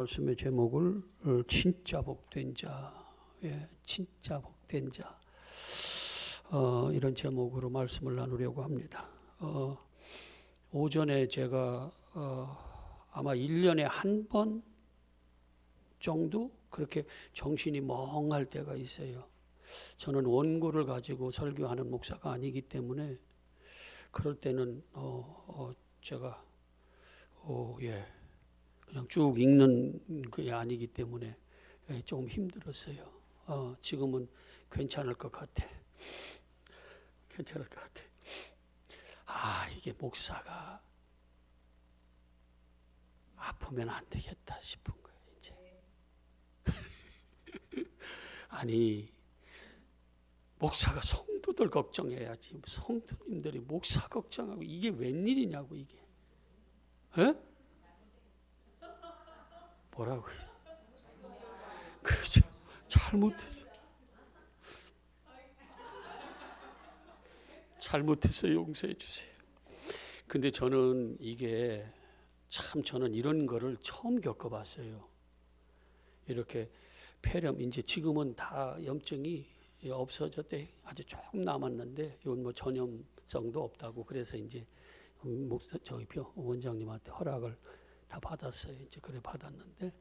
말씀의 제목을 진짜 복된 자, 진짜 복된 자, 이런 제목으로 말씀을 나누려고 합니다. 오전에 제가 아마 1년에 한 번 정도 그렇게 정신이 멍할 때가 있어요. 저는 원고를 가지고 설교하는 목사가 아니기 때문에 그럴 때는 제가 그냥 쭉 읽는 게 아니기 때문에 조금 힘들었어요. 지금은 괜찮을 것 같아. 괜찮을 것 같아. 이게 목사가 아프면 안 되겠다 싶은 거예요, 이제. 아니, 목사가 성도들 걱정해야지. 성도님들이 목사 걱정하고 이게 웬일이냐고, 이게. 에? 뭐라고요? 그렇죠. 잘못했어. 잘못했어요. 용서해 주세요. 근데 저는 이게 저는 이런 거를 처음 겪어봤어요. 이렇게 폐렴, 이제 지금은 다 염증이 없어졌대. 아주 조금 남았는데 이건 뭐 전염성도 없다고 그래서 이제 저희 원장님한테 허락을 다 받았어요. 이제 그래 받았는데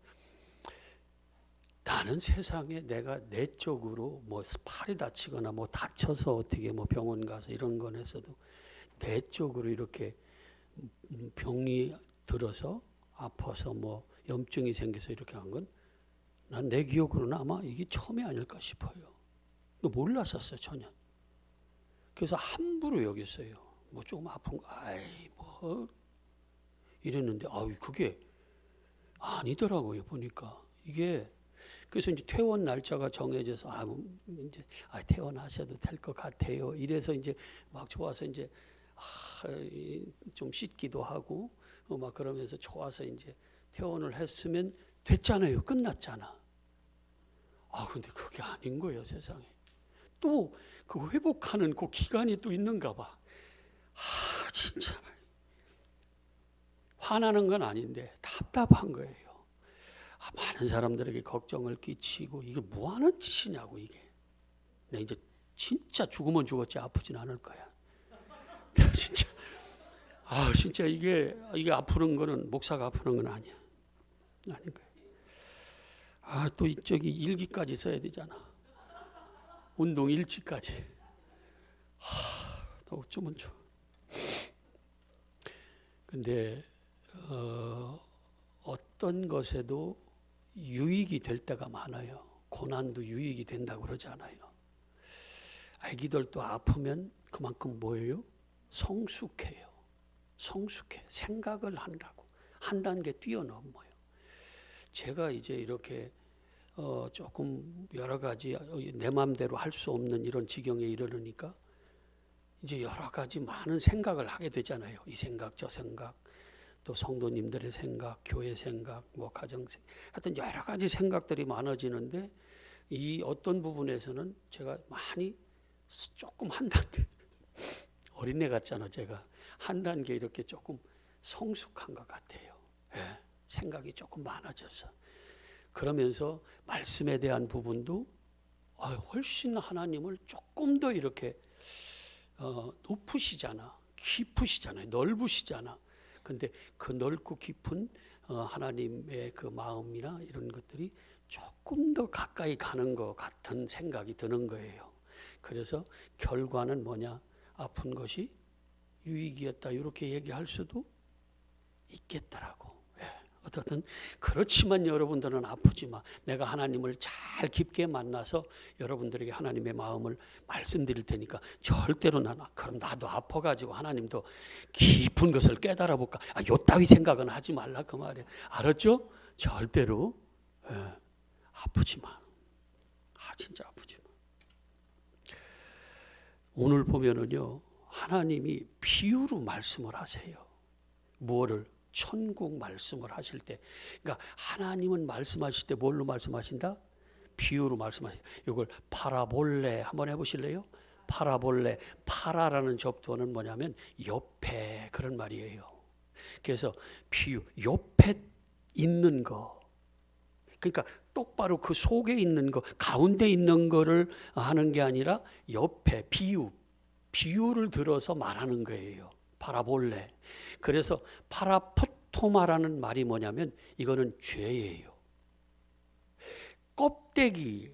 나는 세상에 내가 내적으로 뭐 팔이 다치거나 뭐 다쳐서 어떻게 뭐 병원 가서 이런 건 했어도 내적으로 이렇게 병이 들어서 아파서 뭐 염증이 생겨서 이렇게 한 건 난 내 기억으로는 아마 이게 처음이 아닐까 싶어요. 몰랐었어요, 전혀. 그래서 함부로 여겼어요. 뭐 조금 아픈 거, 뭐 이랬는데, 그게 아니더라고요, 보니까. 이게, 그래서 이제 퇴원 날짜가 정해져서, 이제, 퇴원하셔도 될 것 같아요. 이래서 이제 막 좋아서 이제, 좀 씻기도 하고, 막 그러면서 좋아서 이제 퇴원을 했으면 됐잖아요. 끝났잖아. 근데 그게 아닌 거예요, 세상에. 또 그 회복하는 그 기간이 또 있는가 봐. 진짜. 화나는 건 아닌데 답답한 거예요. 많은 사람들에게 걱정을 끼치고 이게 뭐 하는 짓이냐고 이게. 내 이제 진짜 죽으면 죽었지 아프진 않을 거야. 진짜. 진짜 이게 아프는 거는 목사가 아프는 건 아니야. 아닌 거야. 또 저기 일기까지 써야 되잖아. 운동 일지까지. 또 어쩌면 좋아. 근데 어떤 것에도 유익이 될 때가 많아요. 고난도 유익이 된다고 그러잖아요. 아기들도 아프면 그만큼 뭐예요? 성숙해요. 성숙해. 생각을 한다고. 한 단계 뛰어넘어요. 제가 이제 이렇게 조금 여러 가지 내 마음대로 할 수 없는 이런 지경에 이르르니까 이제 여러 가지 많은 생각을 하게 되잖아요. 이 생각, 저 생각, 또 성도님들의 생각, 교회 생각, 뭐 가정 생각, 하여튼 여러 가지 생각들이 많아지는데 이 어떤 부분에서는 제가 많이 조금 한 단계 어린애 같잖아. 제가 한 단계 이렇게 조금 성숙한 것 같아요. 생각이 조금 많아져서 그러면서 말씀에 대한 부분도 훨씬 하나님을 조금 더 이렇게 높으시잖아. 깊으시잖아요. 넓으시잖아. 근데 그 넓고 깊은 하나님의 그 마음이나 이런 것들이 조금 더 가까이 가는 것 같은 생각이 드는 거예요. 그래서 결과는 뭐냐? 아픈 것이 유익이었다. 이렇게 얘기할 수도 있겠더라고. 어떻든 그렇지만 여러분들은 아프지 마. 내가 하나님을 잘 깊게 만나서 여러분들에게 하나님의 마음을 말씀드릴 테니까 절대로 그럼 나도 아파가지고 하나님도 깊은 것을 깨달아 볼까? 요따위 생각은 하지 말라 그 말이야. 알았죠? 절대로 아프지 마. 진짜 아프지 마. 오늘 보면은요, 하나님이 비유로 말씀을 하세요. 뭐를? 천국 말씀을 하실 때, 그러니까 하나님은 말씀하실 때 뭘로 말씀하신다? 비유로 말씀하세요. 이걸 파라볼레 한번 해보실래요? 파라볼레, 파라라는 접두어는 뭐냐면 옆에 그런 말이에요. 그래서 비유, 옆에 있는 거, 그러니까 똑바로 그 속에 있는 거, 가운데 있는 거를 하는 게 아니라 옆에 비유를 들어서 말하는 거예요. 파라볼레. 그래서 파라포토마라는 말이 뭐냐면 이거는 죄예요. 껍데기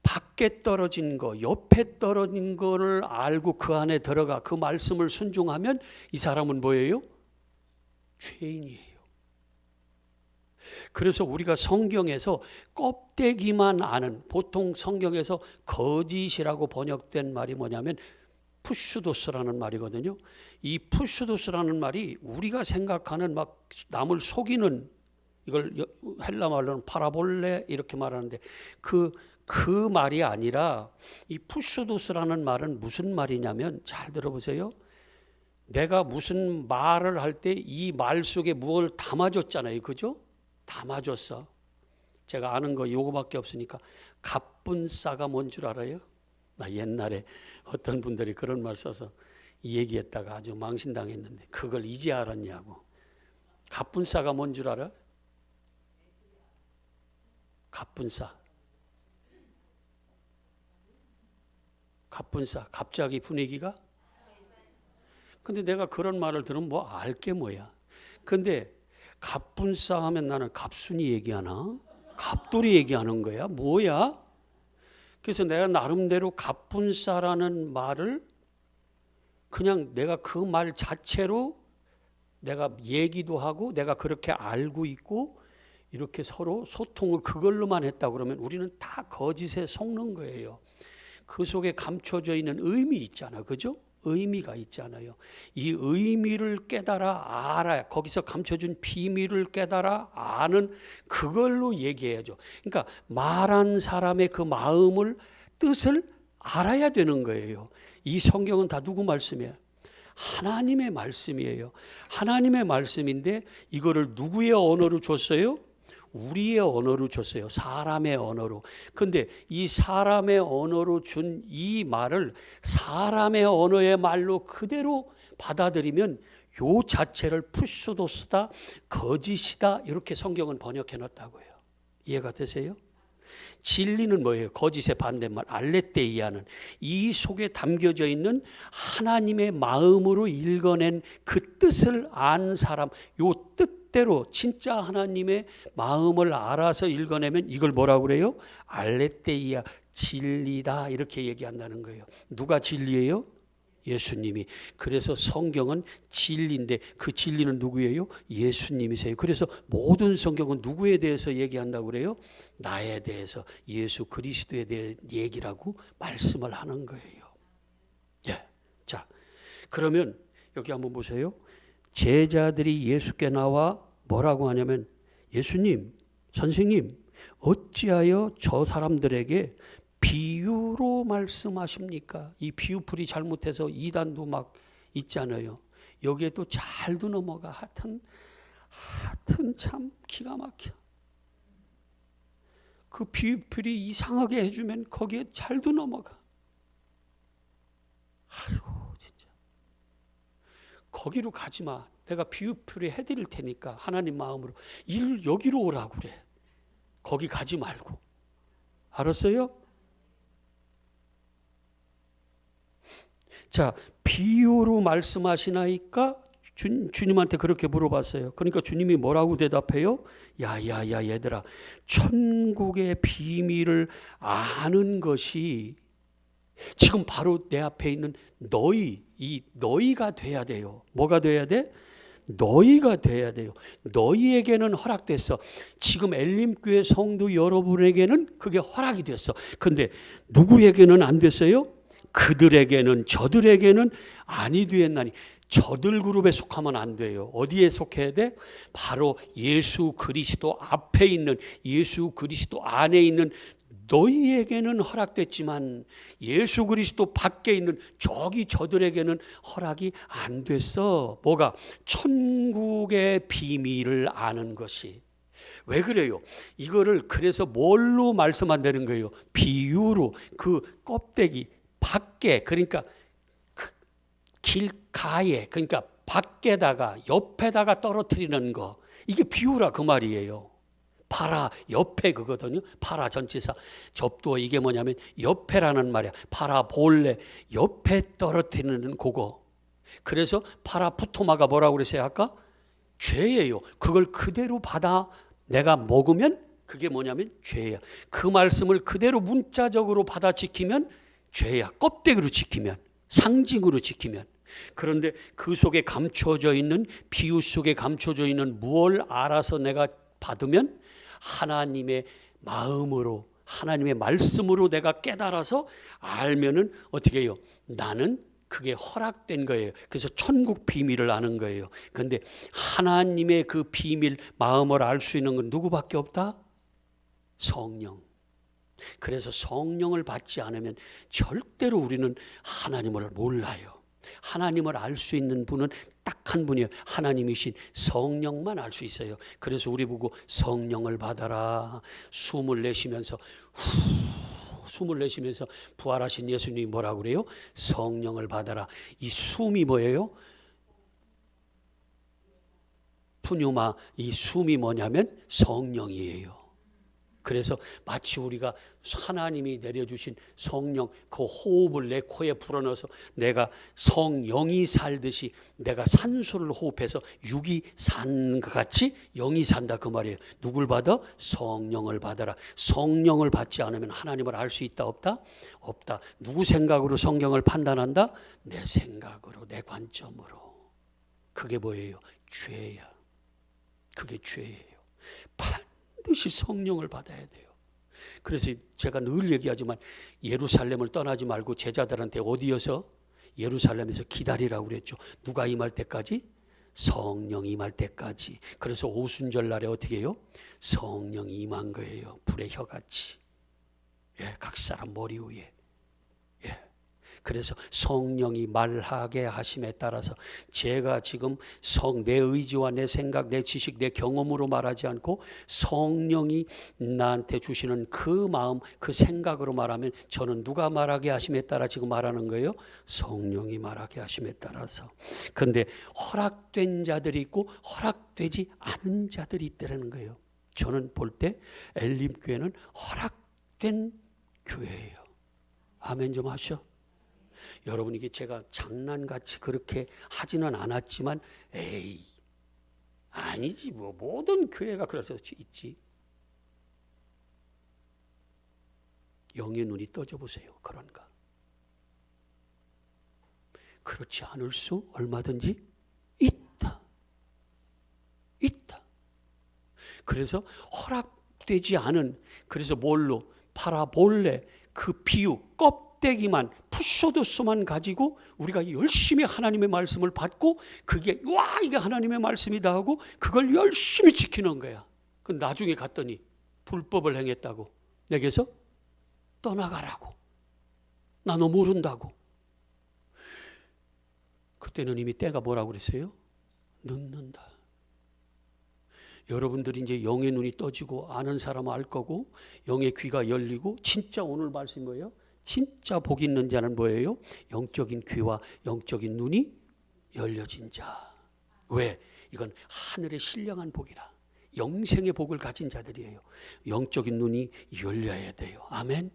밖에 떨어진 거, 옆에 떨어진 거를 알고 그 안에 들어가 그 말씀을 순종하면 이 사람은 뭐예요? 죄인이에요. 그래서 우리가 성경에서 껍데기만 아는, 보통 성경에서 거짓이라고 번역된 말이 뭐냐면 푸슈도스라는 말이거든요. 이 푸슈도스라는 말이 우리가 생각하는 막 남을 속이는, 이걸 헬라 말로는 파라볼레 이렇게 말하는데 그 말이 아니라 이 푸슈도스라는 말은 무슨 말이냐면, 잘 들어보세요. 내가 무슨 말을 할 때 이 말 속에 무엇을 담아줬잖아요. 그죠? 담아줬어. 제가 아는 거 요거밖에 없으니까 갑분싸가 뭔 줄 알아요? 나 옛날에 어떤 분들이 그런 말 써서 얘기했다가 아주 망신당했는데 그걸 이제 알았냐고. 갑분싸가 뭔 줄 알아? 갑분싸. 갑분싸. 갑자기 분위기가? 근데 내가 그런 말을 들으면 뭐 알게 뭐야. 근데 갑분싸 하면 나는 갑순이 얘기하나? 갑돌이 얘기하는 거야? 뭐야? 그래서 내가 나름대로 갑분싸라는 말을 그냥 내가 그 말 자체로 내가 얘기도 하고 내가 그렇게 알고 있고 이렇게 서로 소통을 그걸로만 했다 그러면 우리는 다 거짓에 속는 거예요. 그 속에 감춰져 있는 의미 있잖아. 그죠? 의미가 있잖아요. 이 의미를 깨달아 알아야, 거기서 감춰준 비밀을 깨달아 아는 그걸로 얘기해야죠. 그러니까 말한 사람의 그 마음을, 뜻을 알아야 되는 거예요. 이 성경은 다 누구 말씀이에요? 하나님의 말씀이에요. 하나님의 말씀인데 이거를 누구의 언어로 줬어요? 우리의 언어로 줬어요. 사람의 언어로. 근데 이 사람의 언어로 준 이 말을 사람의 언어의 말로 그대로 받아들이면 요 자체를 푸슈도스다, 거짓이다, 이렇게 성경은 번역해 놨다고요. 이해가 되세요? 진리는 뭐예요? 거짓의 반대말 알레테이아는 이 속에 담겨져 있는 하나님의 마음으로 읽어낸 그 뜻을 안 사람, 요 뜻대로 진짜 하나님의 마음을 알아서 읽어내면 이걸 뭐라고 그래요? 알레테이아, 진리다, 이렇게 얘기한다는 거예요. 누가 진리예요? 예수님이. 그래서 성경은 진리인데 그 진리는 누구예요? 예수님이세요. 그래서 모든 성경은 누구에 대해서 얘기한다고 그래요? 나에 대해서, 예수 그리스도에 대해 얘기라고 말씀을 하는 거예요. 예. 자, 그러면 여기 한번 보세요. 제자들이 예수께 나와 뭐라고 하냐면, 예수님, 선생님, 어찌하여 저 사람들에게 비유로 말씀하십니까? 이 비유풀이 잘못해서 이단도 막 있잖아요. 여기에 또 잘도 넘어가. 하여튼 참 기가 막혀. 그 비유풀이 이상하게 해주면 거기에 잘도 넘어가. 아이고 진짜. 거기로 가지 마. 내가 비유풀이 해드릴 테니까 하나님 마음으로 여기로 오라고 그래. 거기 가지 말고. 알았어요? 자, 비유로 말씀하시나이까? 주님한테 그렇게 물어봤어요. 그러니까 주님이 뭐라고 대답해요? 야야야 얘들아, 천국의 비밀을 아는 것이 지금 바로 내 앞에 있는 너희가 돼야 돼요. 뭐가 돼야 돼? 너희가 돼야 돼요. 너희에게는 허락됐어. 지금 엘림교회 성도 여러분에게는 그게 허락이 됐어. 근데 누구에게는 안 됐어요? 그들에게는, 저들에게는 아니 되었나니. 저들 그룹에 속하면 안 돼요. 어디에 속해야 돼? 바로 예수 그리스도 앞에 있는, 예수 그리스도 안에 있는 너희에게는 허락됐지만 예수 그리스도 밖에 있는 저기 저들에게는 허락이 안 됐어. 뭐가? 천국의 비밀을 아는 것이. 왜 그래요? 이거를 그래서 뭘로 말씀한다는 거예요? 비유로. 그 껍데기 밖에, 그러니까 길가에, 그러니까 밖에다가 옆에다가 떨어뜨리는 거, 이게 비유라 그 말이에요. 파라 옆에 그거든요. 파라 전치사 접두어 이게 뭐냐면 옆에라는 말이야. 파라 볼레 옆에 떨어뜨리는 그거. 그래서 파라푸토마가 뭐라고 그랬어요 아까? 죄예요. 그걸 그대로 받아 내가 먹으면 그게 뭐냐면 죄야. 그 말씀을 그대로 문자적으로 받아 지키면 죄야. 껍데기로 지키면, 상징으로 지키면. 그런데 그 속에 감춰져 있는, 비유 속에 감춰져 있는 무엇을 알아서 내가 받으면 하나님의 마음으로, 하나님의 말씀으로 내가 깨달아서 알면은 어떻게 해요? 나는 그게 허락된 거예요. 그래서 천국 비밀을 아는 거예요. 그런데 하나님의 그 비밀, 마음을 알 수 있는 건 누구밖에 없다? 성령. 그래서 성령을 받지 않으면 절대로 우리는 하나님을 몰라요. 하나님을 알 수 있는 분은 딱 한 분이에요. 하나님이신 성령만 알 수 있어요. 그래서 우리 보고 성령을 받아라. 숨을 내쉬면서 숨을 내쉬면서 부활하신 예수님이 뭐라고 그래요? 성령을 받아라. 이 숨이 뭐예요? 푸뉴마. 이 숨이 뭐냐면 성령이에요. 그래서 마치 우리가 하나님이 내려주신 성령 그 호흡을 내 코에 불어넣어서 내가 성령이 살듯이 내가 산소를 호흡해서 육이 사는 것 같이 영이 산다 그 말이에요. 누굴 받아? 성령을 받아라. 성령을 받지 않으면 하나님을 알 수 있다 없다? 없다. 누구 생각으로 성경을 판단한다? 내 생각으로, 내 관점으로. 그게 뭐예요? 죄야. 그게 죄예요. 반드시 성령을 받아야 돼요. 그래서 제가 늘 얘기하지만 예루살렘을 떠나지 말고 제자들한테 어디여서? 예루살렘에서 기다리라고 그랬죠. 누가 임할 때까지? 성령 임할 때까지. 그래서 오순절 날에 어떻게 해요? 성령이 임한 거예요. 불의 혀같이. 예, 각 사람 머리 위에. 예. 그래서 성령이 말하게 하심에 따라서 제가 지금 내 의지와 내 생각, 내 지식, 내 경험으로 말하지 않고 성령이 나한테 주시는 그 마음, 그 생각으로 말하면 저는 누가 말하게 하심에 따라 지금 말하는 거예요? 성령이 말하게 하심에 따라서. 그런데 허락된 자들이 있고 허락되지 않은 자들이 있다는 거예요. 저는 볼 때 엘림교회는 허락된 교회예요. 아멘 좀 하셔. 여러분 이게 제가 장난같이 그렇게 하지는 않았지만 에이 아니지 뭐 모든 교회가 그래서 있지. 영의 눈이 떠져 보세요. 그런가? 그렇지 않을 수 얼마든지 있다. 있다. 그래서 허락되지 않은 그래서 뭘로 파라볼레 그 비유 껍데기만 푸소도스만 가지고 우리가 열심히 하나님의 말씀을 받고 그게 와 이게 하나님의 말씀이다 하고 그걸 열심히 지키는 거야. 그 나중에 갔더니 불법을 행했다고 내게서 떠나가라고 나 너 모른다고. 그때는 이미 때가 뭐라고 그랬어요? 늦는다. 여러분들이 이제 영의 눈이 떠지고 아는 사람은 알 거고 영의 귀가 열리고 진짜 오늘 말씀 뭐예요? 진짜 복 있는 자는 뭐예요? 영적인 귀와 영적인 눈이 열려진 자. 왜? 이건 하늘의 신령한 복이라. 영생의 복을 가진 자들이에요. 영적인 눈이 열려야 돼요. 아멘.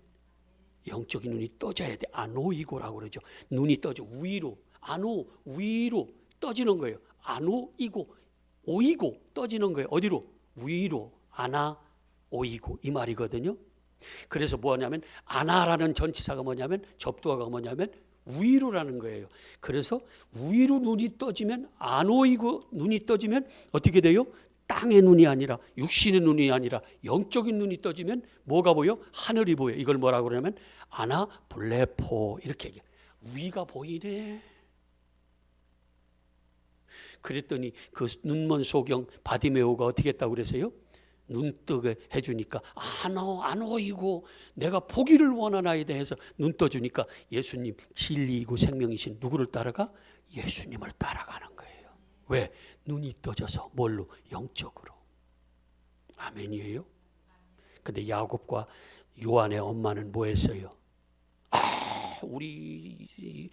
영적인 눈이 떠져야 돼. 아노이고라고 그러죠. 눈이 떠져 위로. 아노 위로 떠지는 거예요. 아노이고 오이고 떠지는 거예요. 어디로? 위로. 아나 오이고 이 말이거든요. 그래서 뭐냐면 아나라는 전치사가 뭐냐면 접두어가 뭐냐면 위로라는 거예요. 그래서 위로 눈이 떠지면 아노이고 눈이 떠지면 어떻게 돼요? 땅의 눈이 아니라 육신의 눈이 아니라 영적인 눈이 떠지면 뭐가 보여? 하늘이 보여. 이걸 뭐라고 그러냐면 아나 블레포 이렇게 얘기해. 위가 보이네. 그랬더니 그 눈먼 소경 바디메오가 어떻게 했다고 그랬어요? 눈 뜨게 해주니까 안 오이고 내가 보기를 원하나이다 해서 눈 떠주니까 예수님 진리이고 생명이신 누구를 따라가? 예수님을 따라가는 거예요. 왜? 눈이 떠져서 뭘로? 영적으로. 아멘이에요. 근데 야곱과 요한의 엄마는 뭐 했어요? 우리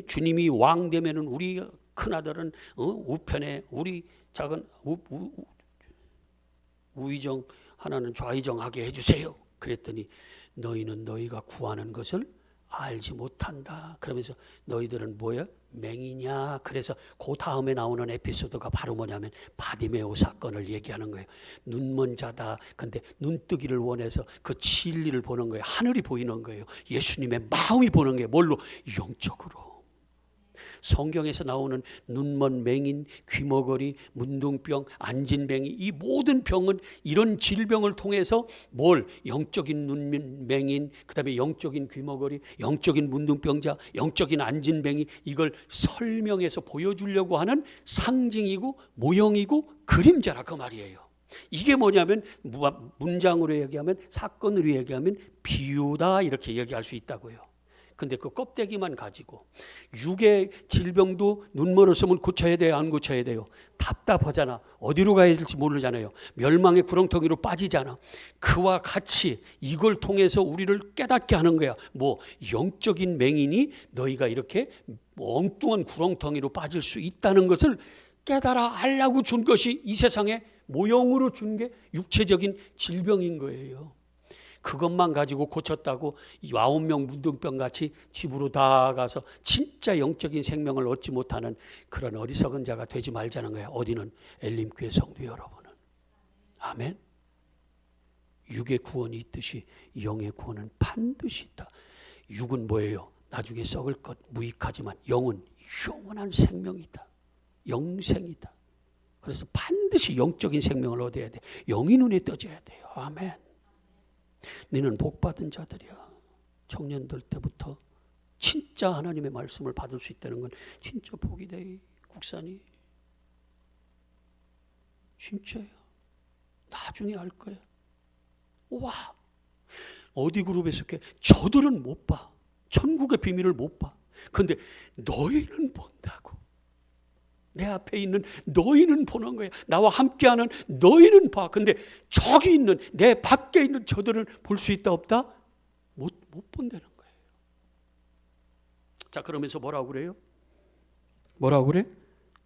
주님이 왕 되면은 우리 큰아들은 우편에 우리 작은 우의정 하나는 좌의정하게 해주세요. 그랬더니 너희는 너희가 구하는 것을 알지 못한다. 그러면서 너희들은 뭐야? 맹이냐? 그래서 그 다음에 나오는 에피소드가 바로 뭐냐면 바디메오 사건을 얘기하는 거예요. 눈먼 자다. 근데 눈뜨기를 원해서 그 진리를 보는 거예요. 하늘이 보이는 거예요. 예수님의 마음이 보는 거예요. 뭘로? 영적으로. 성경에서 나오는 눈먼 맹인, 귀머거리, 문둥병, 안진뱅이, 이 모든 병은 이런 질병을 통해서 뭘? 영적인 눈맹인, 그 다음에 영적인 귀머거리, 영적인 문둥병자, 영적인 안진뱅이, 이걸 설명해서 보여주려고 하는 상징이고 모형이고 그림자라 그 말이에요. 이게 뭐냐면 문장으로 얘기하면, 사건으로 얘기하면 비유다, 이렇게 얘기할 수 있다고요. 근데 그 껍데기만 가지고 육의 질병도 눈멀었으면 고쳐야 돼요, 안 고쳐야 돼요? 답답하잖아. 어디로 가야 될지 모르잖아요. 멸망의 구렁텅이로 빠지잖아. 그와 같이 이걸 통해서 우리를 깨닫게 하는 거야. 뭐 영적인 맹인이 너희가 이렇게 엉뚱한 구렁텅이로 빠질 수 있다는 것을 깨달아 알라고 준 것이 이 세상에 모형으로 준 게 육체적인 질병인 거예요. 그것만 가지고 고쳤다고 9명 문둥병같이 집으로 다 가서 진짜 영적인 생명을 얻지 못하는 그런 어리석은 자가 되지 말자는 거야. 어디는? 엘림교회 성도 여러분은. 아멘. 육의 구원이 있듯이 영의 구원은 반드시 있다. 육은 뭐예요? 나중에 썩을 것, 무익하지만 영은 영원한 생명이다. 영생이다. 그래서 반드시 영적인 생명을 얻어야 돼. 영이 눈에 떠져야 돼요. 아멘. 너는 복받은 자들이야. 청년들 때부터 진짜 하나님의 말씀을 받을 수 있다는 건 진짜 복이 돼. 국산이 진짜야. 나중에 알 거야. 와, 어디 그룹에 속해? 저들은 못 봐. 천국의 비밀을 못 봐. 근데 너희는 본다고. 내 앞에 있는 너희는 보는 거야. 나와 함께하는 너희는 봐. 근데 저기 있는, 내 밖에 있는 저들은 볼 수 있다 없다? 못 본다는 거예요. 자, 그러면서 뭐라고 그래요? 뭐라고 그래?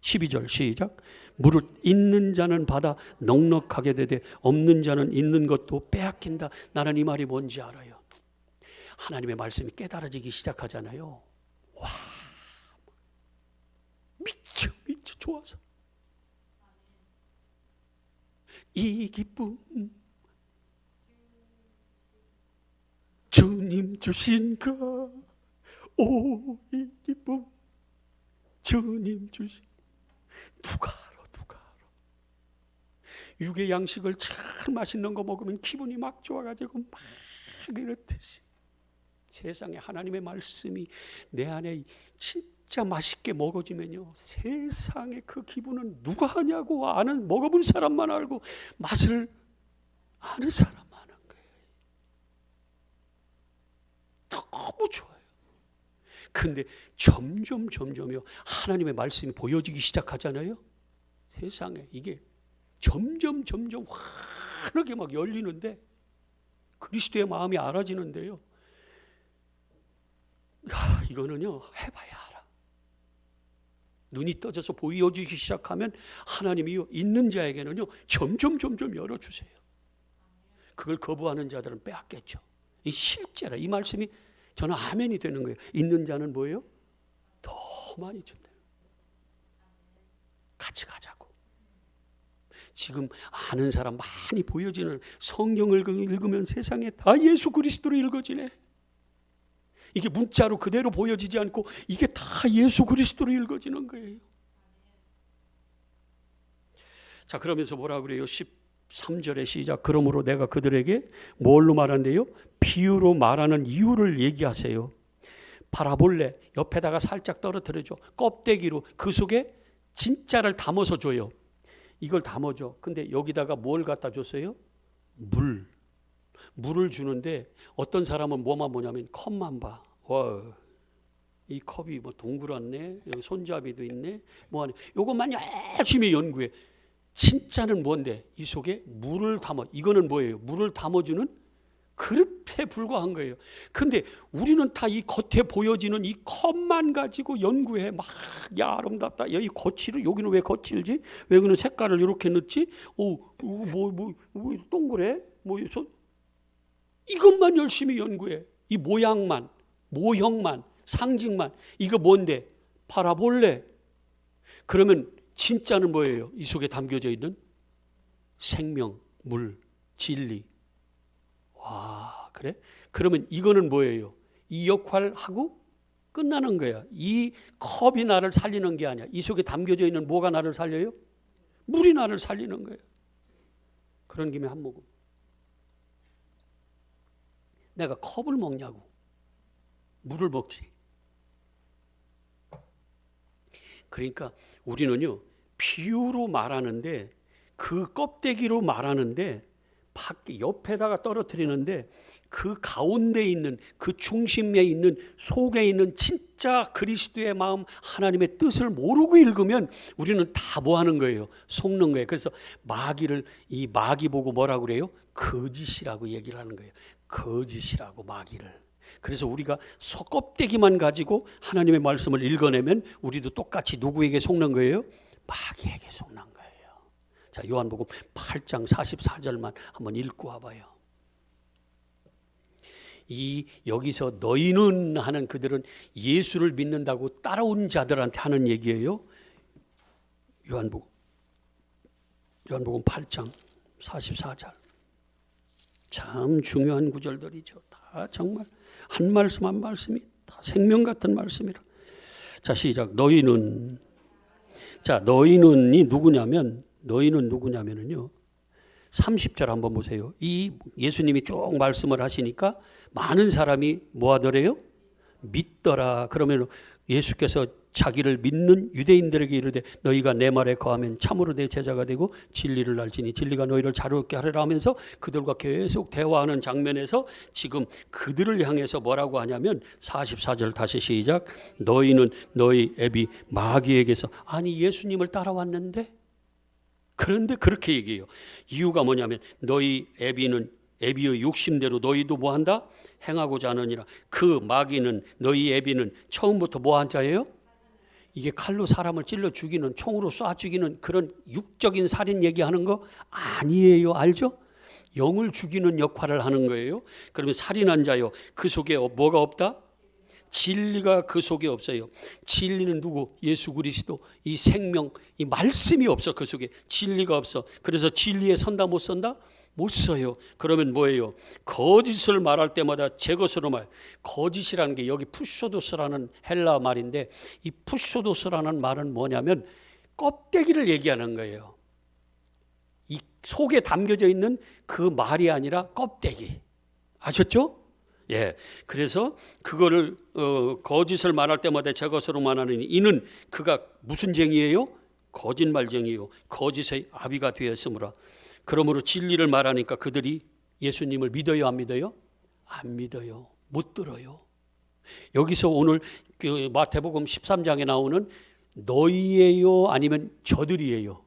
12절 시작. 무릇 있는 자는 받아 넉넉하게 되되 없는 자는 있는 것도 빼앗긴다. 나는 이 말이 뭔지 알아요. 하나님의 말씀이 깨달아지기 시작하잖아요. 와, 미쳐 좋아서 이 기쁨 주님 주신 것, 오 이 기쁨 주님 주신, 누가 알아? 육의 양식을 참 맛있는 거 먹으면 기분이 막 좋아가지고 막 이렇듯이 세상에 하나님의 말씀이 내 안에 진짜 맛있게 먹어지면요, 세상에 그 기분은 누가 하냐고. 아는, 먹어본 사람만 알고 맛을 아는 사람만 아는 거예요. 너무 좋아요. 근데 점점요 하나님의 말씀이 보여지기 시작하잖아요. 세상에 이게 점점 환하게 막 열리는데, 그리스도의 마음이 알아지는데요. 야, 이거는요 해봐야 알아. 눈이 떠져서 보여지기 시작하면 하나님이 있는 자에게는요 점점 열어주세요. 그걸 거부하는 자들은 빼앗겠죠. 이 실제라 이 말씀이 저는 아멘이 되는 거예요. 있는 자는 뭐예요? 더 많이 준대요. 같이 가자고. 지금 아는 사람 많이 보여지는 성경을 읽으면 세상에 다 예수 그리스도로 읽어지네. 이게 문자로 그대로 보여지지 않고 이게 다 예수 그리스도로 읽어지는 거예요. 자, 그러면서 뭐라 그래요? 13절의 시작. 그러므로 내가 그들에게 뭘로 말한대요? 비유로 말하는 이유를 얘기하세요. 바라볼래. 옆에다가 살짝 떨어뜨려줘. 껍데기로 그 속에 진짜를 담아서 줘요. 이걸 담아줘. 근데 여기다가 뭘 갖다 줬어요? 물을 주는데 어떤 사람은 뭐만 보냐면 컵만 봐. 와, 이 컵이 뭐 동그랗네. 여기 손잡이도 있네. 뭐 하네. 이것만 열심히 연구해. 진짜는 뭔데? 이 속에 물을 담아. 이거는 뭐예요? 물을 담아주는 그릇에 불과한 거예요. 근데 우리는 다 이 겉에 보여지는 이 컵만 가지고 연구해. 막, 야, 아름답다. 야, 이 거칠을, 여기는 왜 거칠지? 왜 여기는 색깔을 이렇게 넣지? 동그래? 이것만 열심히 연구해. 이 모양만, 모형만, 상징만. 이거 뭔데? 바라볼래? 그러면 진짜는 뭐예요? 이 속에 담겨져 있는 생명, 물, 진리. 와, 그래? 그러면 이거는 뭐예요? 이 역할하고 끝나는 거야. 이 컵이 나를 살리는 게 아니야. 이 속에 담겨져 있는 뭐가 나를 살려요? 물이 나를 살리는 거예요. 그런 김에 한 모금. 내가 컵을 먹냐고. 물을 먹지. 그러니까 우리는요, 비유로 말하는데, 그 껍데기로 말하는데, 밖에 옆에다가 떨어뜨리는데, 그 가운데 있는, 그 중심에 있는, 속에 있는 진짜 그리스도의 마음, 하나님의 뜻을 모르고 읽으면 우리는 다 뭐 하는 거예요? 속는 거예요. 그래서 마귀를, 이 마귀 보고 뭐라고 그래요? 거짓이라고 얘기를 하는 거예요. 거짓이라고, 마귀를. 그래서 우리가 껍데기만 가지고 하나님의 말씀을 읽어내면 우리도 똑같이 누구에게 속는 거예요? 마귀에게 속는 거예요. 자, 요한복음 8장 44절만 한번 읽고 와봐요. 여기서 너희는 하는 그들은 예수를 믿는다고 따라온 자들한테 하는 얘기예요. 요한복음 8장 44절. 참 중요한 구절들이죠. 다 정말 한 말씀 한 말씀이 다 생명 같은 말씀이라. 자, 시작. 너희는. 자, 너희는이 누구냐면, 너희는 누구냐면은요, 30절 한번 보세요. 이 예수님이 쭉 말씀을 하시니까 많은 사람이 뭐 하더래요? 믿더라. 그러면 예수께서 자기를 믿는 유대인들에게 이르되 너희가 내 말에 거하면 참으로 내 제자가 되고 진리를 알지니 진리가 너희를 자유롭게 하리라 하면서 그들과 계속 대화하는 장면에서 지금 그들을 향해서 뭐라고 하냐면 44절 다시 시작. 너희는 너희 애비 마귀에게서. 아니, 예수님을 따라왔는데? 그런데 그렇게 얘기해요. 이유가 뭐냐면 너희 애비의 욕심대로 너희도 뭐한다? 행하고자 하느니라. 그 마귀는, 너희 애비는 처음부터 뭐한 자예요? 이게 칼로 사람을 찔러 죽이는, 총으로 쏴 죽이는 그런 육적인 살인 얘기하는 거 아니에요. 알죠? 영을 죽이는 역할을 하는 거예요. 그러면 살인한 자요, 그 속에 뭐가 없다? 진리가 그 속에 없어요. 진리는 누구? 예수 그리스도. 이 생명, 이 말씀이 없어. 그 속에 진리가 없어. 그래서 진리에 선다 못 선다? 못 써요. 그러면 뭐예요? 거짓을 말할 때마다 제 것으로 말. 거짓이라는 게 여기 푸쇼도스라는 헬라 말인데, 이 푸쇼도스라는 말은 뭐냐면 껍데기를 얘기하는 거예요. 이 속에 담겨져 있는 그 말이 아니라 껍데기. 아셨죠? 예. 그래서 그거를 거짓을 말할 때마다 제 것으로 말하는 이는 그가 무슨 쟁이에요? 거짓말쟁이요. 거짓의 아비가 되었으므로. 그러므로 진리를 말하니까 그들이 예수님을 믿어요, 안 믿어요? 안 믿어요. 못 들어요. 여기서 오늘 그 마태복음 13장에 나오는 너희예요, 아니면 저들이에요?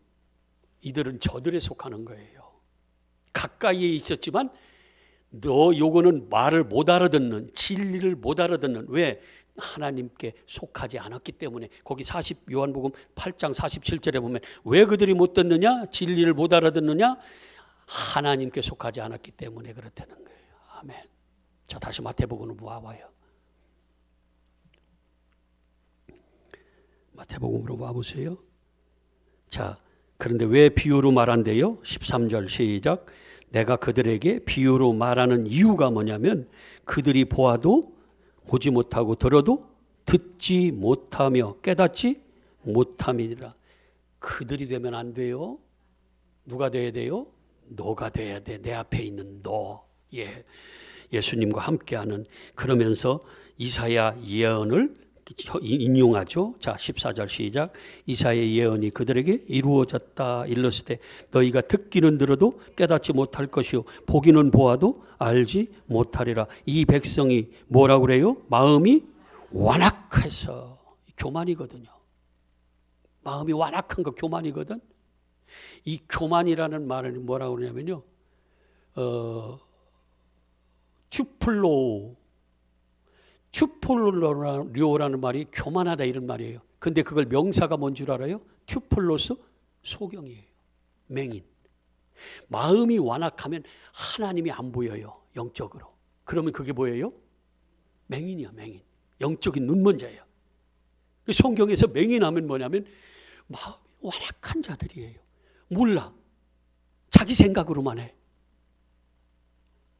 이들은 저들에 속하는 거예요. 가까이에 있었지만 요거는 말을 못 알아듣는, 진리를 못 알아듣는. 왜? 하나님께 속하지 않았기 때문에. 거기 요한복음 8장 47절에 보면 왜 그들이 못 듣느냐? 진리를 못 알아듣느냐? 하나님께 속하지 않았기 때문에 그렇다는 거예요. 아멘. 자, 다시 마태복음으로 와봐요. 마태복음으로 와보세요. 자, 그런데 왜 비유로 말한대요? 13절 시작. 내가 그들에게 비유로 말하는 이유가 뭐냐면 그들이 보아도 보지 못하고 들어도 듣지 못하며 깨닫지 못함이니라. 그들이 되면 안 돼요. 누가 돼야 돼요? 너가 돼야 돼. 내 앞에 있는 너. 예. 예수님과 함께하는. 그러면서 이사야 예언을 인용하죠. 자, 14절 시작. 이사야의 예언이 그들에게 이루어졌다. 일렀을 너희가 듣기는 들어도 깨닫지 못할 것이요 보기는 보아도 알지 못하리라. 이 백성이 뭐라고 그래요? 마음이 완악해서. 교만이거든요. 마음이 완악한 거 교만이거든. 이 교만이라는 말은 뭐라고 그러냐면요, 튜폴로라는 말이 교만하다 이런 말이에요. 근데 그걸 명사가 뭔 줄 알아요? 튜폴로스, 소경이에요. 맹인. 마음이 완악하면 하나님이 안 보여요. 영적으로. 그러면 그게 뭐예요? 맹인이야, 맹인. 영적인 눈먼자예요. 성경에서 맹인하면 뭐냐면 마음이 완악한 자들이에요. 몰라. 자기 생각으로만 해.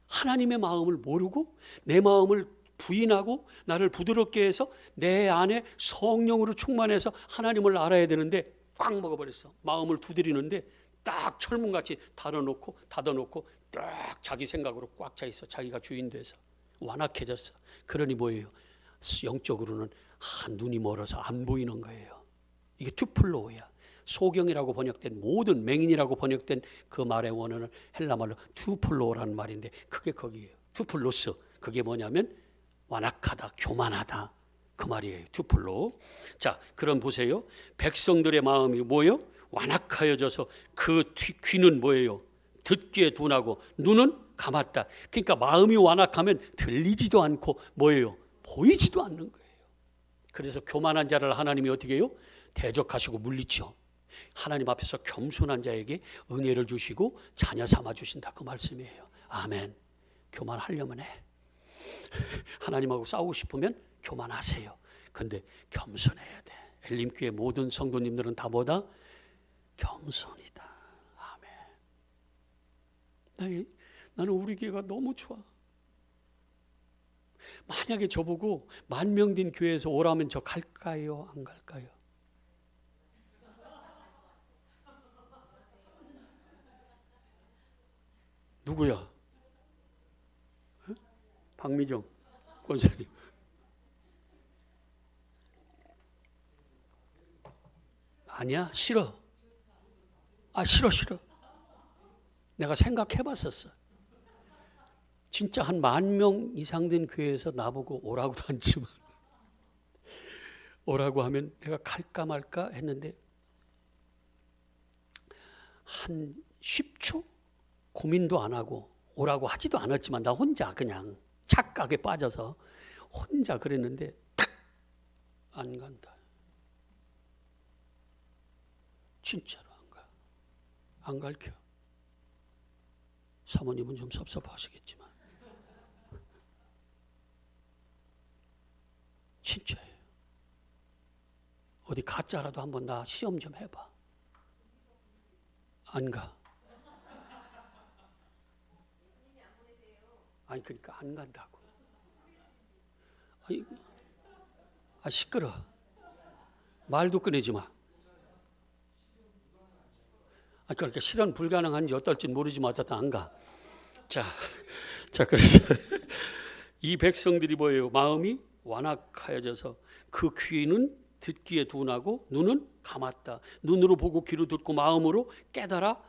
하나님의 마음을 모르고 내 마음을 부인하고 나를 부드럽게 해서 내 안에 성령으로 충만해서 하나님을 알아야 되는데 꽉 먹어버렸어. 마음을 두드리는데 딱 철문같이 닫아놓고 딱 자기 생각으로 꽉 차 있어. 자기가 주인 돼서 완악해졌어. 그러니 뭐예요? 영적으로는 눈이 멀어서 안 보이는 거예요. 이게 튜플로야. 소경이라고 번역된 모든 맹인이라고 번역된 그 말의 원어는 헬라말로 튜플로라는 말인데 그게 거기에요. 튜플로스. 그게 뭐냐면 완악하다, 교만하다 그 말이에요. 튜플로. 자, 그럼 보세요. 백성들의 마음이 뭐예요? 완악하여져서 그 귀는 뭐예요? 듣기에 둔하고 눈은 감았다. 그러니까 마음이 완악하면 들리지도 않고 뭐예요? 보이지도 않는 거예요. 그래서 교만한 자를 하나님이 어떻게 해요? 대적하시고 물리쳐. 하나님 앞에서 겸손한 자에게 은혜를 주시고 자녀 삼아 주신다 그 말씀이에요. 아멘. 교만하려면 해. 하나님하고 싸우고 싶으면 교만하세요. 근데 겸손해야 돼. 엘림교회 모든 성도님들은 다 뭐다? 겸손이다. 아멘. 나는 우리 교회가 너무 좋아. 만약에 저보고 10,000명 된 교회에서 오라면 저 갈까요? 안 갈까요? 누구야? 박미정 권사님. 아니야, 싫어. 싫어. 내가 생각해봤었어. 진짜 한 10,000명 이상 된 교회에서 나보고 오라고도 하지만 오라고 하면 내가 갈까 말까 했는데 한 10초 고민도 안 하고 오라고 하지도 않았지만 나 혼자 그냥 착각에 빠져서 혼자 그랬는데 탁 안 간다. 진짜로 안 가. 안 갈겨. 사모님은 좀 섭섭하시겠지만 진짜예요. 어디 가짜라도 한번 나 시험 좀 해봐. 안 가. 아니 그러니까 안 간다고. 시끄러. 말도 꺼내지 마. 그러니까 실현 불가능한지 어떨지 모르지만 어쨌든 안 가. 자 그래서 이 백성들이 뭐예요? 마음이 완악하여져서 그 귀는 듣기에 둔하고 눈은 감았다. 눈으로 보고 귀로 듣고 마음으로 깨달아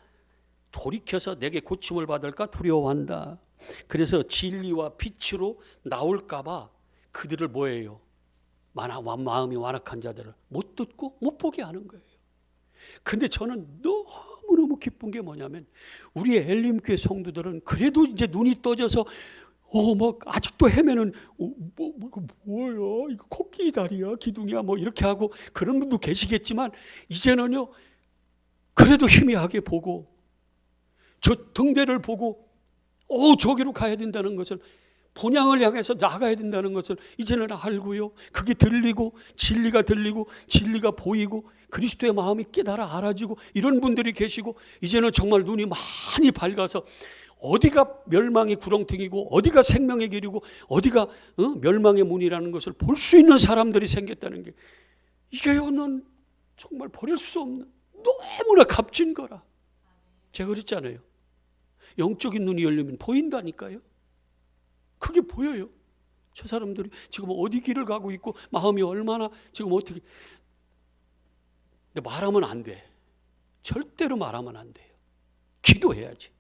돌이켜서 내게 고침을 받을까 두려워한다. 그래서 진리와 빛으로 나올까 봐 그들을 뭐예요? 마음이 완악한 자들을 못 듣고 못 보게 하는 거예요. 근데 저는 너무너무 기쁜 게 뭐냐면 우리 엘림교회 성도들은 그래도 이제 눈이 떠져서 아직도 헤매는 뭐야 이거 코끼리 다리야 기둥이야 뭐 이렇게 하고 그런 분도 계시겠지만 이제는요 그래도 희미하게 보고 저 등대를 보고 저기로 가야 된다는 것을 본향을 향해서 나가야 된다는 것을 이제는 알고요. 그게 들리고 진리가 들리고 진리가 보이고 그리스도의 마음이 깨달아 알아지고 이런 분들이 계시고 이제는 정말 눈이 많이 밝아서 어디가 멸망의 구렁텅이고 어디가 생명의 길이고 어디가 멸망의 문이라는 것을 볼 수 있는 사람들이 생겼다는 게 이게는 정말 버릴 수 없는 너무나 값진 거라. 제가 그랬잖아요. 영적인 눈이 열리면 보인다니까요. 그게 보여요. 저 사람들이 지금 어디 길을 가고 있고 마음이 얼마나 지금 어떻게. 근데 말하면 안 돼. 절대로 말하면 안 돼요. 기도해야지.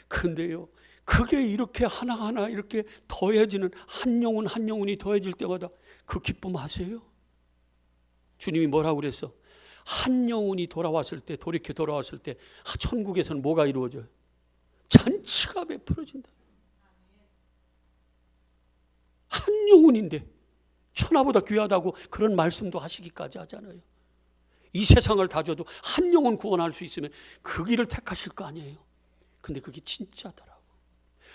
근데요 그게 이렇게 하나하나 이렇게 더해지는 한 영혼 한 영혼이 더해질 때마다 그 기쁨 아세요? 주님이 뭐라고 그랬어? 한 영혼이 돌아왔을 때 돌이켜 돌아왔을 때 천국에서는 뭐가 이루어져요? 잔치가 베풀어진다. 한 영혼인데 천하보다 귀하다고 그런 말씀도 하시기까지 하잖아요. 이 세상을 다 줘도 한 영혼 구원할 수 있으면 그 길을 택하실 거 아니에요. 근데 그게 진짜더라고.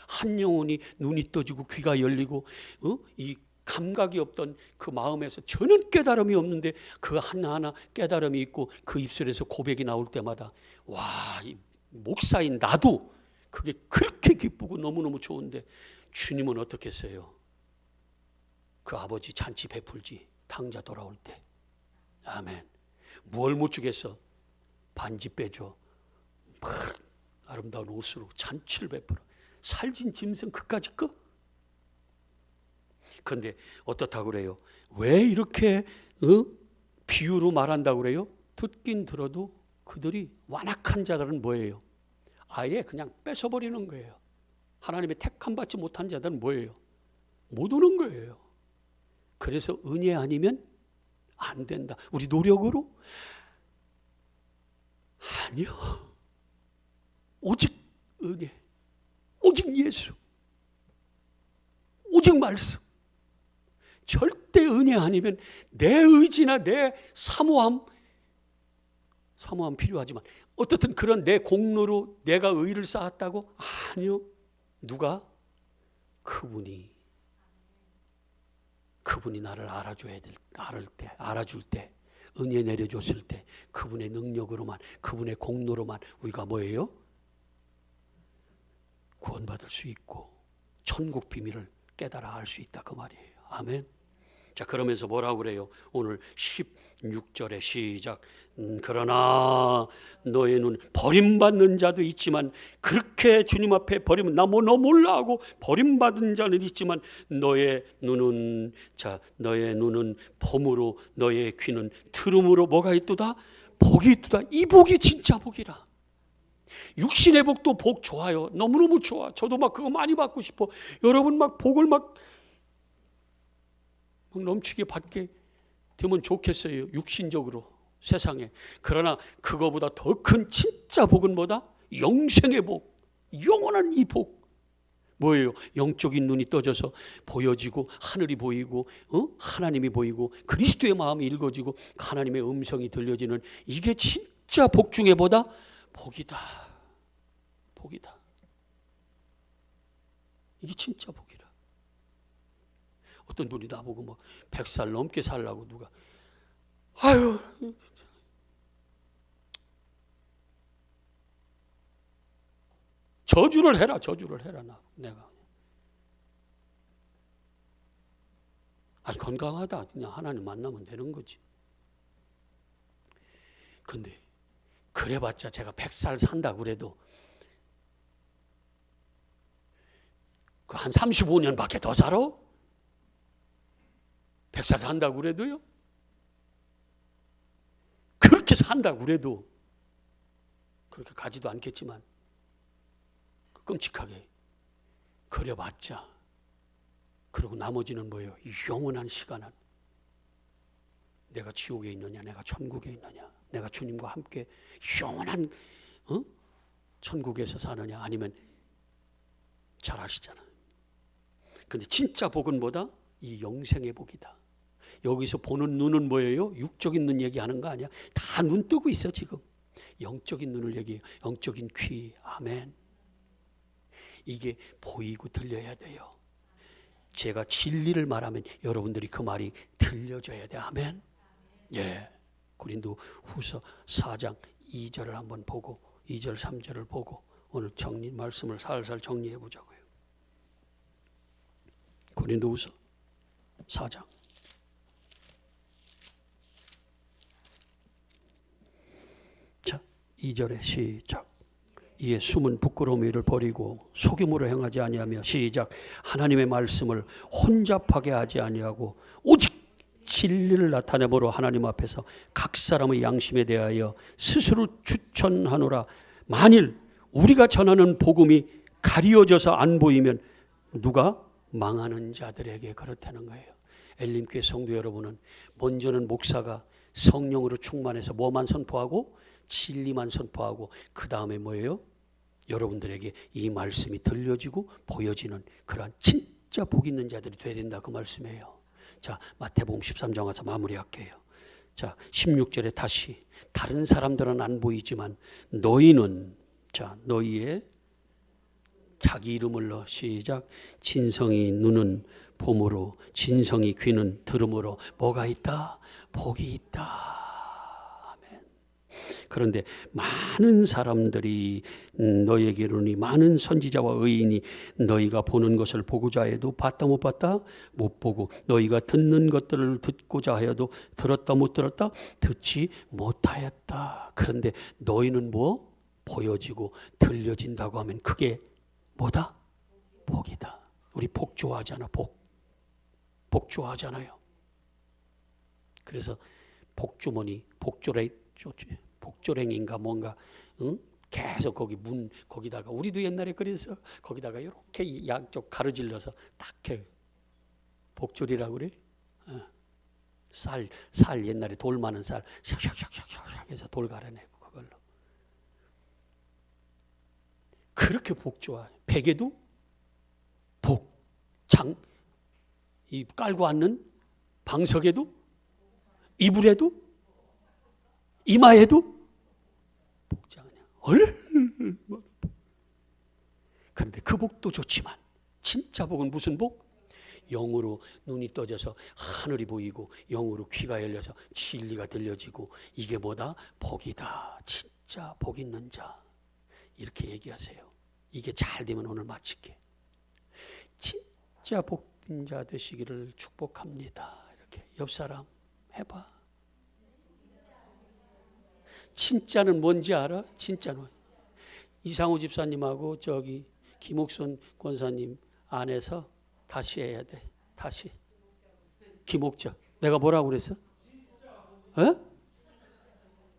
한 영혼이 눈이 떠지고 귀가 열리고 이 감각이 없던 그 마음에서 저는 깨달음이 없는데 그 하나하나 깨달음이 있고 그 입술에서 고백이 나올 때마다 와, 이 목사인 나도 그게 그렇게 기쁘고 너무너무 좋은데 주님은 어떻겠어요? 그 아버지 잔치 베풀지 탕자 돌아올 때. 아멘. 뭘 못 주겠어? 반지 빼줘. 막 아름다운 옷으로 잔치를 베풀어. 살진 짐승 그까짓 거? 그런데 어떻다고 그래요? 왜 이렇게 비유로 말한다고 그래요? 듣긴 들어도 그들이 완악한 자들은 뭐예요? 아예 그냥 뺏어버리는 거예요. 하나님의 택함 받지 못한 자들은 뭐예요? 못 오는 거예요. 그래서 은혜 아니면 안 된다. 우리 노력으로? 아니요. 오직 은혜, 오직 예수, 오직 말씀. 절대 은혜 아니면 내 의지나 내 사모함 필요하지만 어떻든 그런 내 공로로 내가 의를 쌓았다고? 아니요. 누가? 그분이 나를 알아줄 때, 은혜 내려줬을 때 그분의 능력으로만, 그분의 공로로만 우리가 뭐예요? 구원받을 수 있고 천국 비밀을 깨달아 알 수 있다 그 말이에요. 아멘. 자, 그러면서 뭐라고 그래요? 오늘 16절에 시작. 그러나 너의 눈, 버림받는 자도 있지만 그렇게 주님 앞에 버리면 나 너 몰라 하고 버림받은 자는 있지만 너의 눈은 봄으로 너의 귀는 들음으로 뭐가 있도다? 복이 있도다. 이 복이 진짜 복이라. 육신의 복도 복 좋아요. 너무너무 좋아. 저도 막 그거 많이 받고 싶어. 여러분 막 복을 막 넘치게 받게 되면 좋겠어요. 육신적으로 세상에. 그러나 그거보다 더 큰 진짜 복은 뭐다? 영생의 복, 영원한 이 복. 뭐예요? 영적인 눈이 떠져서 보여지고 하늘이 보이고 하나님이 보이고 그리스도의 마음이 읽어지고 하나님의 음성이 들려지는 이게 진짜 복 중에 뭐다? 복이다. 복이다. 이게 진짜 복이라. 어떤 분이 나보고 뭐 100살 넘게 살라고 누가 아유 저주를 해라 내가 건강하다 그냥 하나님 만나면 되는 거지. 근데 그래봤자 제가 100살 산다 그래도 그 한 35년밖에 더 살아? 100살 산다고 그래도요? 그렇게 산다고 그래도 그렇게 가지도 않겠지만 끔찍하게 그려봤자 그리고 나머지는 뭐예요? 영원한 시간은 내가 지옥에 있느냐 내가 천국에 있느냐 내가 주님과 함께 영원한 천국에서 사느냐 아니면 잘 아시잖아요. 근데 진짜 복은 뭐다? 이 영생의 복이다. 여기서 보는 눈은 뭐예요? 육적인 눈 얘기하는 거 아니야? 다 눈 뜨고 있어 지금. 영적인 눈을 얘기해요. 영적인 귀. 아멘. 이게 보이고 들려야 돼요. 제가 진리를 말하면 여러분들이 그 말이 들려져야 돼. 아멘. 예. 고린도 후서 4장 2절을 한번 보고 2절 3절을 보고 오늘 말씀을 살살 정리해 보자고요. 고린도 후서 4장 자 2절에 시작. 이에 숨은 부끄러운 일을 버리고 속임으로 행하지 아니하며 시작. 하나님의 말씀을 혼잡하게 하지 아니하고 오직 진리를 나타내므로 하나님 앞에서 각 사람의 양심에 대하여 스스로 추천하노라. 만일 우리가 전하는 복음이 가리워져서 안 보이면 누가? 망하는 자들에게 그렇다는 거예요. 엘림교회 성도 여러분은 먼저는 목사가 성령으로 충만해서 뭐만 선포하고? 진리만 선포하고 그 다음에 뭐예요? 여러분들에게 이 말씀이 들려지고 보여지는 그러한 진짜 진짜 복 있는 자들이 돼야 된다 그 말씀이에요. 자, 마태복음 13장 와서 마무리할게요. 자, 16절에 다시 다른 사람들은 안 보이지만 너희는, 자, 너희의 자기 이름을 넣어 시작. 진성이 눈은 봄으로, 진성이 귀는 들음으로 뭐가 있다? 복이 있다. 아멘. 그런데 많은 사람들이 너희에게 이르노니 많은 선지자와 의인이 너희가 보는 것을 보고자 해도 봤다 못 봤다? 못 보고, 너희가 듣는 것들을 듣고자 하여도 들었다 못 들었다? 듣지 못하였다. 그런데 너희는 뭐? 보여지고 들려진다고 하면 그게 뭐다? 복이다. 우리 복 좋아하잖아. 복 좋아하잖아요. 그래서 복주머니, 복조랭인가 뭔가, 응? 계속 거기 거기다가 우리도 옛날에 그래서 거기다가 이렇게 양쪽 가로질러서 딱 해. 복줄이라고 그래. 쌀 옛날에 돌 많은 쌀 샥샥샥샥샥 해서 돌 갈아내고 그걸로. 그렇게 복 좋아해. 베개도 이 깔고 앉는 방석에도, 이불에도, 이마에도 복장 그냥 그런데 그 복도 좋지만 진짜 복은 무슨 복? 영으로 눈이 떠져서 하늘이 보이고 영으로 귀가 열려서 진리가 들려지고 이게 뭐다? 복이다. 진짜 복 있는 자. 이렇게 얘기하세요. 이게 잘 되면 오늘 마칠게. 진짜 복된 자 되시기를 축복합니다. 이렇게 옆 사람 해봐. 진짜는 뭔지 알아? 진짜는 이상우 집사님하고 저기 김옥선 권사님 안에서 다시 해야 돼. 다시. 김옥자. 내가 뭐라고 그랬어?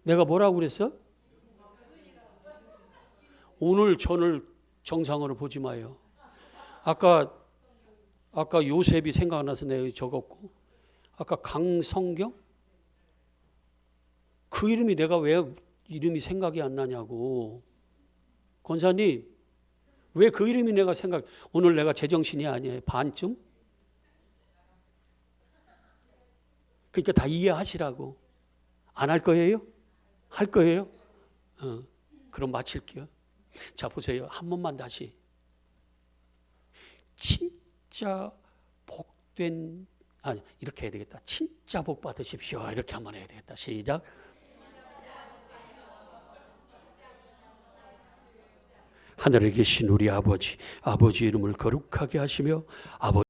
내가 뭐라고 그랬어? 오늘 저를 정상으로 보지 마요. 아까 요셉이 생각나서 내가 적었고, 아까 강성경? 그 이름이 내가 왜 이름이 생각이 안 나냐고. 권사님, 왜 그 이름이 내가 오늘 내가 제정신이 아니에요. 반쯤? 그러니까 다 이해하시라고. 안 할 거예요? 할 거예요? 그럼 마칠게요. 자, 보세요. 한 번만 다시. 진짜 복된, 이렇게 해야 되겠다. 진짜 복 받으십시오. 이렇게 한번 해야 되겠다. 시작. 하늘에 계신 우리 아버지 이름을 거룩하게 하시며 아버지